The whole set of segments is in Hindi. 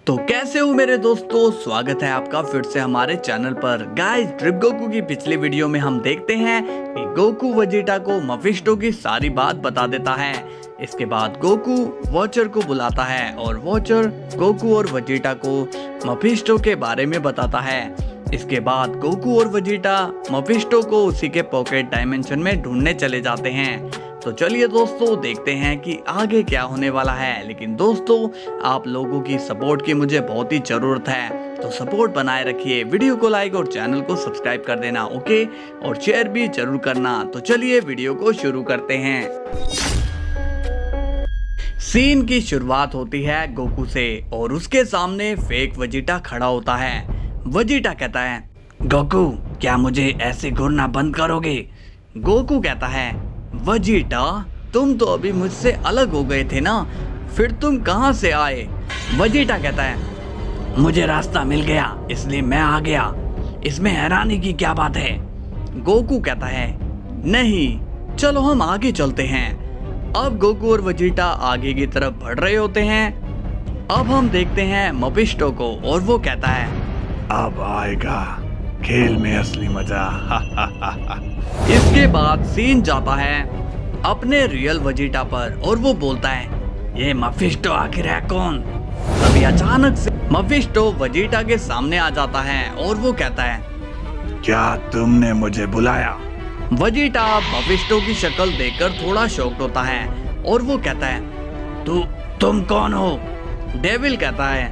तो कैसे हो मेरे दोस्तों, स्वागत है आपका फिर से हमारे चैनल पर। गाइस, ट्रिप गोकू की पिछली वीडियो में हम देखते हैं कि गोकू वेजिटा को मफिस्टो की सारी बात बता देता है। इसके बाद गोकू वॉचर को बुलाता है और वॉचर गोकू और वेजिटा को मफिस्टो के बारे में बताता है। इसके बाद गोकू और वेजिटा मफिस्टो को उसी के पॉकेट डायमेंशन में ढूंढने चले जाते हैं। तो चलिए दोस्तों, देखते हैं कि आगे क्या होने वाला है। लेकिन दोस्तों, आप लोगों की सपोर्ट की मुझे बहुत ही जरूरत है, तो सपोर्ट बनाए रखिए। वीडियो को लाइक और चैनल को सब्सक्राइब कर देना, ओके, और शेयर भी जरूर करना। तो चलिए वीडियो को शुरू करते हैं। सीन की शुरुआत होती है गोकू से और उसके सामने फेक वेजिटा खड़ा होता है। वेजिटा कहता है, गोकू क्या मुझे ऐसे घूरना बंद करोगे? गोकू कहता है, वेजिटा तुम तो अभी मुझसे अलग हो गए थे ना, फिर तुम कहां से आए? वेजिटा कहता है, मुझे रास्ता मिल गया इसलिए मैं आ गया, इसमें हैरानी की क्या बात है? गोकू कहता है, नहीं चलो हम आगे चलते हैं। अब गोकू और वेजिटा आगे की तरफ बढ़ रहे होते हैं। अब हम देखते हैं मफिस्टो को और वो कहता है, अब आएगा खेल में असली मजा। इसके बाद सीन जाता है अपने रियल वेजिटा पर और वो बोलता है, ये मफिस्टो आखिर है कौन? तभी अचानक से मफिस्टो वेजिटा के सामने आ जाता है और वो कहता है, क्या तुमने मुझे बुलाया? वेजिटा मफिस्टो की शक्ल देखकर थोड़ा शॉक्ड होता है और वो कहता है, तुम कौन हो? डेविल कहता है,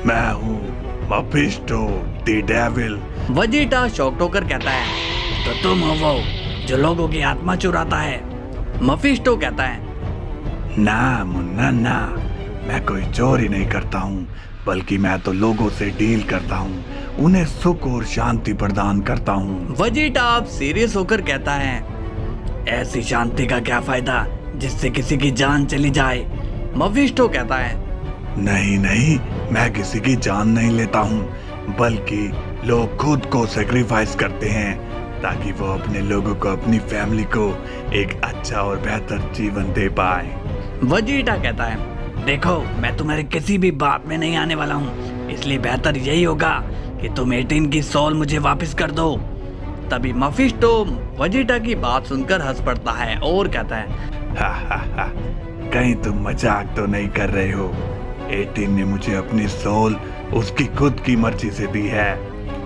मैं हूँ मफिस्टो द डेविल। वेजिटा शॉक्ड होकर कहता है, तो तुम हो वो जो लोगों की आत्मा चुराता है? मफिस्टो कहता है, ना मुन्ना ना, मैं कोई चोरी नहीं करता हूँ, बल्कि मैं तो लोगों से डील करता हूँ, उन्हें सुख और शांति प्रदान करता हूँ। वेजिटा अब सीरियस होकर कहता है, ऐसी शांति का क्या फायदा जिससे किसी की जान चली जाए? मफिस्टो कहता है, नहीं नहीं, मैं किसी की जान नहीं लेता हूँ, बल्कि लोग खुद को सेक्रीफाइस करते हैं ताकि वो अपने लोगों को, अपनी फैमिली को एक अच्छा और बेहतर जीवन दे पाए। वेजिटा कहता है, देखो मैं तुम्हारी किसी भी बात में नहीं आने वाला हूँ, इसलिए बेहतर यही होगा कि तुम 18 की सोल मुझे वापस कर दो। तभी मफिस्टो वेजिटा की बात सुनकर हंस पड़ता है और कहता है, हा, कहीं तुम मजाक तो नहीं कर रहे हो? 18 ने मुझे अपनी सोल उसकी खुद की मर्जी से दी है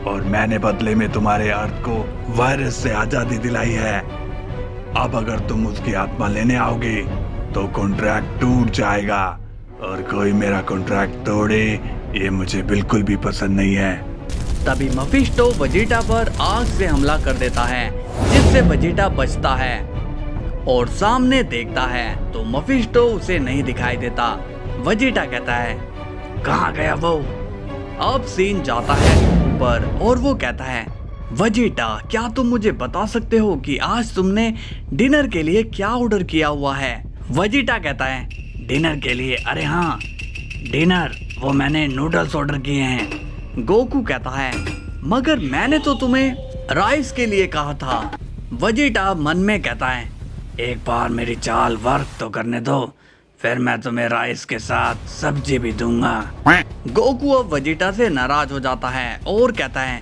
और मैंने बदले में तुम्हारे अर्थ को वायरस से आजादी दिलाई है। अब अगर तुम उसकी आत्मा लेने आओगे तो कॉन्ट्रैक्ट टूट जाएगा और कोई मेरा कॉन्ट्रैक्ट तोड़े ये मुझे बिल्कुल भी पसंद नहीं है। तभी मफिस्टो वेजिटा पर आग से हमला कर देता है, जिससे वेजिटा बचता है और सामने देखता है तो मफिस्टो उसे नहीं दिखाई देता। वेजिटा कहता है, कहाँ गया वो? अब सीन जाता है ऊपर और वो कहता है, वेजिटा क्या तुम मुझे बता सकते हो कि आज तुमने डिनर के लिए क्या ऑर्डर किया हुआ है? वेजिटा कहता है, डिनर के लिए? अरे हाँ डिनर, वो मैंने नूडल्स ऑर्डर किए हैं। गोकू कहता है, मगर मैंने तो तुम्हें राइस के लिए कहा था। वेजिटा मन में कहता है, एक बार मेरी चाल वर्क तो करने दो, फिर मैं तुम्हें राइस के साथ सब्जी भी दूंगा। गोकू अब वेजिटा से नाराज हो जाता है और कहता है,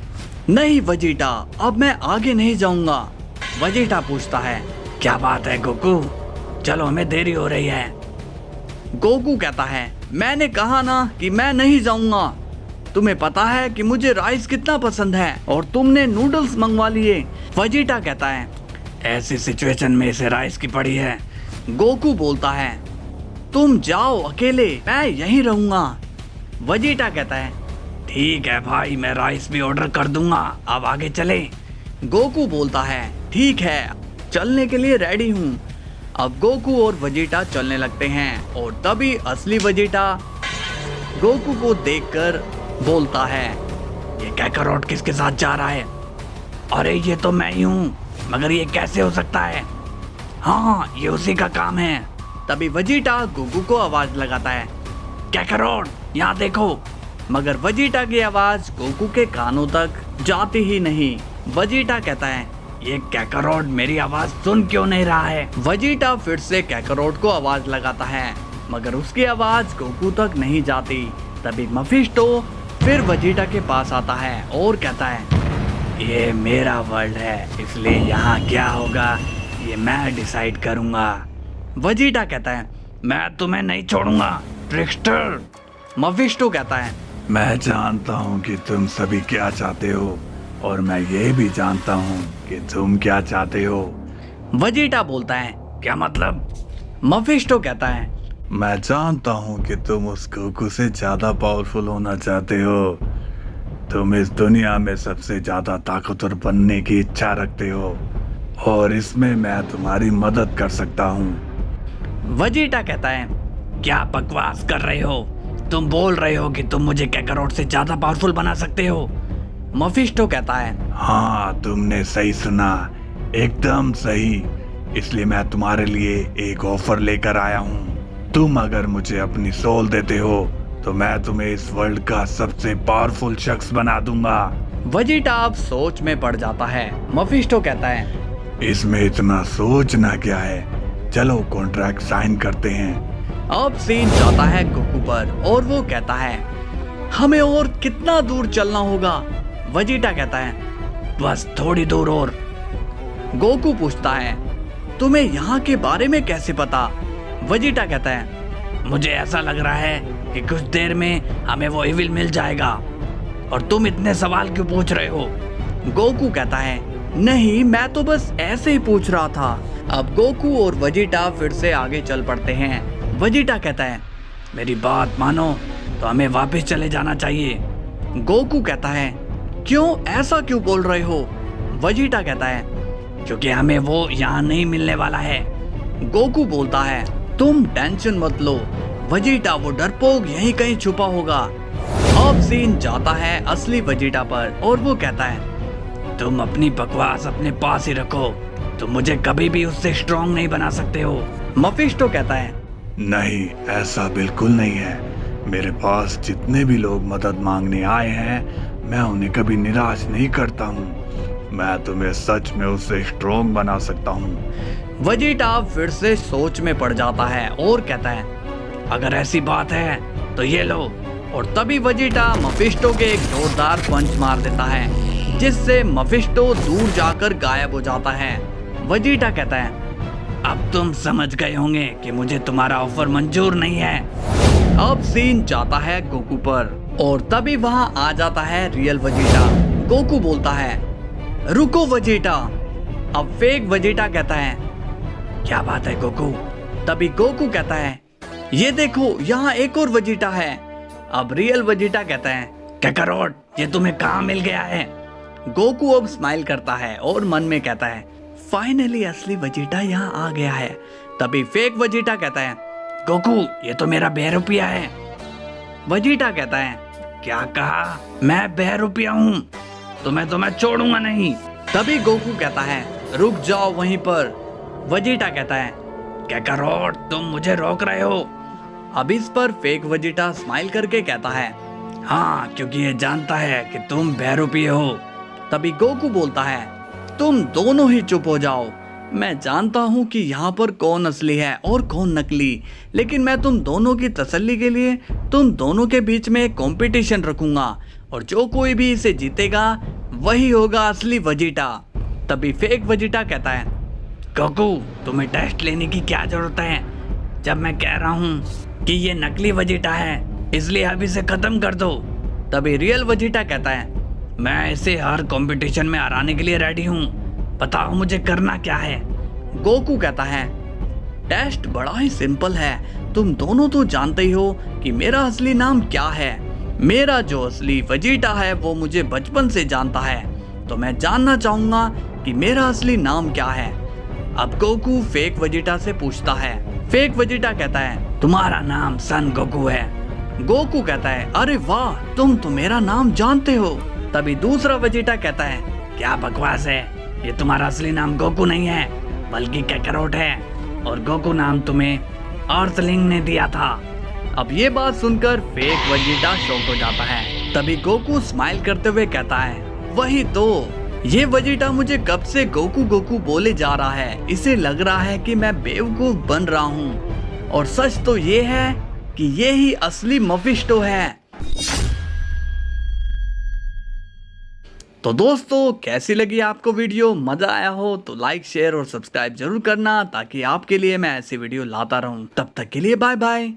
नहीं वेजिटा, अब मैं आगे नहीं जाऊंगा। वेजिटा पूछता है, क्या बात है गोकू, चलो हमें देरी हो रही है। गोकू कहता है, मैंने कहा ना कि मैं नहीं जाऊंगा, तुम्हें पता है कि मुझे राइस कितना पसंद है और तुमने नूडल्स मंगवा लिए। वेजिटा कहता है, ऐसी सिचुएशन में इसे राइस की पड़ी है। गोकू बोलता है, तुम जाओ अकेले, मैं यहीं रहूंगा। वेजिटा कहता है, ठीक है भाई, मैं राइस भी ऑर्डर कर दूंगा, अब आगे चले। गोकू बोलता है, ठीक है, चलने के लिए रेडी हूँ। अब गोकू और वेजिटा चलने लगते हैं और तभी असली वेजिटा गोकू को देखकर बोलता है, ये कैकरोट किसके साथ जा रहा है? अरे ये तो मैं ही हूँ, मगर ये कैसे हो सकता है? हाँ ये उसी का काम है। तभी वेजिटा गोकू को आवाज लगाता है, कैकरोट यहाँ देखो। मगर वेजिटा की आवाज गोकू के कानों तक जाती ही नहीं। वेजिटा कहता है, ये कैकरोट मेरी आवाज सुन क्यों नहीं रहा है? वेजिटा फिर से कैकरोट को आवाज लगाता है मगर उसकी आवाज गोकू तक नहीं जाती। तभी मफिस्टो फिर वेजिटा के पास आता है और कहता है, ये मेरा वर्ल्ड है, इसलिए यहाँ क्या होगा ये मैं डिसाइड करूँगा। वेजिटा कहता है, मैं तुम्हें नहीं छोड़ूंगा ट्रिकस्टर। मफिस्टो कहता है, मैं जानता हूँ कि तुम सभी क्या चाहते हो और मैं ये भी जानता हूँ कि तुम क्या चाहते हो। वेजिटा बोलता है, क्या मतलब? मफिस्टो कहता है, मैं जानता हूँ कि तुम उस गोकू से ज्यादा पावरफुल होना चाहते हो। तुम इस दुनिया में सबसे ज्यादा ताकतवर बनने की इच्छा रखते हो और इसमें मैं तुम्हारी मदद कर सकता हूँ। वेजिटा कहता है, क्या बकवास कर रहे हो? तुम बोल रहे हो कि तुम मुझे कैकारोट से ज्यादा पावरफुल बना सकते हो? मफिस्टो कहता है, हाँ तुमने सही सुना, एकदम सही। इसलिए मैं तुम्हारे लिए एक ऑफर लेकर आया हूँ। तुम अगर मुझे अपनी सोल देते हो तो मैं तुम्हें इस वर्ल्ड का सबसे पावरफुल शख्स बना दूंगा। वेजिटा अब सोच में पड़ जाता है। मफिस्टो कहता है, इसमें इतना सोचना क्या है, चलो कॉन्ट्रैक्ट साइन करते हैं। अब सीन जाता है गोकू पर और वो कहता है, हमें और कितना दूर चलना होगा? वेजिटा कहता है, बस थोड़ी दूर और। गोकू पूछता है, तुम्हें यहाँ के बारे में कैसे पता? वेजिटा कहता है, मुझे ऐसा लग रहा है कि कुछ देर में हमें वो इविल मिल जाएगा और तुम इतने सवाल क्यों पूछ रहे हो? गोकू कहता है, नहीं मैं तो बस ऐसे ही पूछ रहा था। अब गोकू और वेजिटा फिर से आगे चल पड़ते हैं। वेजिटा कहता है, मेरी बात मानो तो हमें वापस चले जाना चाहिए। गोकू कहता है, क्यों, ऐसा क्यों बोल रहे हो? वेजिटा कहता है, क्योंकि हमें वो यहाँ नहीं मिलने वाला है। गोकू बोलता है, तुम टेंशन मत लो वेजिटा, वो डरपोक यहीं कहीं छुपा होगा। अब सीन जाता है असली वेजिटा पर और वो कहता है, तुम अपनी बकवास अपने पास ही रखो, तुम मुझे कभी भी उससे स्ट्रॉन्ग नहीं बना सकते हो। मफिस्टो कहता है, नहीं ऐसा बिल्कुल नहीं है। मेरे पास जितने भी लोग मदद मांगने आए हैं मैं उन्हें कभी निराश नहीं करता हूँ। मैं तुम्हें सच में उससे स्ट्रॉन्ग बना सकता हूँ। वेजिटा फिर से सोच में पड़ जाता है और कहता है, अगर ऐसी बात है तो ये लो। और तभी वेजिटा मफिस्टो के एक जोरदार पंच मार देता है जिससे मफिस्टो दूर जाकर गायब हो जाता है। वेजिटा कहता है, अब तुम समझ गए होंगे कि मुझे तुम्हारा ऑफर मंजूर नहीं है। अब सीन जाता है गोकू पर और तभी वहां आ जाता है रियल वेजिटा। गोकू बोलता है, रुको वेजिटा। अब फेक वेजिटा कहता है, क्या बात है गोकू? तभी गोकू कहता है, ये देखो यहाँ एक और वेजिटा है। अब रियल वेजिटा कहता है, कैकारोट ये तुम्हें कहाँ मिल गया है? गोकू अब स्माइल करता है और मन में कहता है, फाइनली असली वेजिटा यहाँ आ गया है। तभी फेक वेजिटा कहता है, गोकू ये तो मेरा बहरूपिया है। वेजिटा कहता है, क्या कहा? मैं बहरूपिया हूँ तो मैं तुम्हें छोड़ूंगा नहीं। तभी गोकू कहता है, रुक जाओ वहीं पर। वेजिटा कहता है, कैकारोट तुम मुझे रोक रहे हो? अब इस पर फेक वेजिटा स्माइल करके कहता है, हाँ क्योंकि ये जानता है कि तुम बहरूपिये हो। तभी गोकू बोलता है, तुम दोनों ही चुप हो जाओ। मैं जानता हूँ कि यहाँ पर कौन असली है और कौन नकली, लेकिन मैं तुम दोनों की तसल्ली के लिए तुम दोनों के बीच में एक कंपटीशन रखूंगा और जो कोई भी इसे जीतेगा वही होगा असली वेजिटा। तभी फेक वेजिटा कहता है, गोकू तुम्हें टेस्ट लेने की क्या जरूरत है जब मैं कह रहा हूँ कि ये नकली वेजिटा है, इसलिए अब इसे खत्म कर दो। तभी रियल वेजिटा कहता है, मैं इसे हर कंपटीशन में हराने के लिए रेडी हूँ, बताओ मुझे करना क्या है? गोकू कहता है, टेस्ट बड़ा ही सिंपल है, तुम दोनों तो जानते ही हो कि मेरा असली नाम क्या है। मेरा जो असली वेजिटा है वो मुझे बचपन से जानता है, तो मैं जानना चाहूंगा कि मेरा असली नाम क्या है। अब गोकू फेक वेजिटा से पूछता है। फेक वेजिटा कहता है, तुम्हारा नाम सन गोकू है। गोकू कहता है, अरे वाह तुम तो मेरा नाम जानते हो। तभी दूसरा वेजिटा कहता है, क्या बकवास है, ये तुम्हारा असली नाम गोकू नहीं है बल्कि कैकारोट है और गोकू नाम तुम्हें अर्थलिंग ने दिया था। अब ये बात सुनकर फेक वेजिटा शॉक हो जाता है। तभी गोकू स्माइल करते हुए कहता है, वही तो, ये वेजिटा मुझे कब से गोकू गोकू बोले जा रहा है, इसे लग रहा है कि मैं बेवकूफ बन रहा हूँ और सच तो ये है कि ये ही असली मफिस्टो है। तो दोस्तों कैसी लगी आपको वीडियो? मजा आया हो तो लाइक शेयर और सब्सक्राइब जरूर करना, ताकि आपके लिए मैं ऐसी वीडियो लाता रहूं। तब तक के लिए बाय बाय।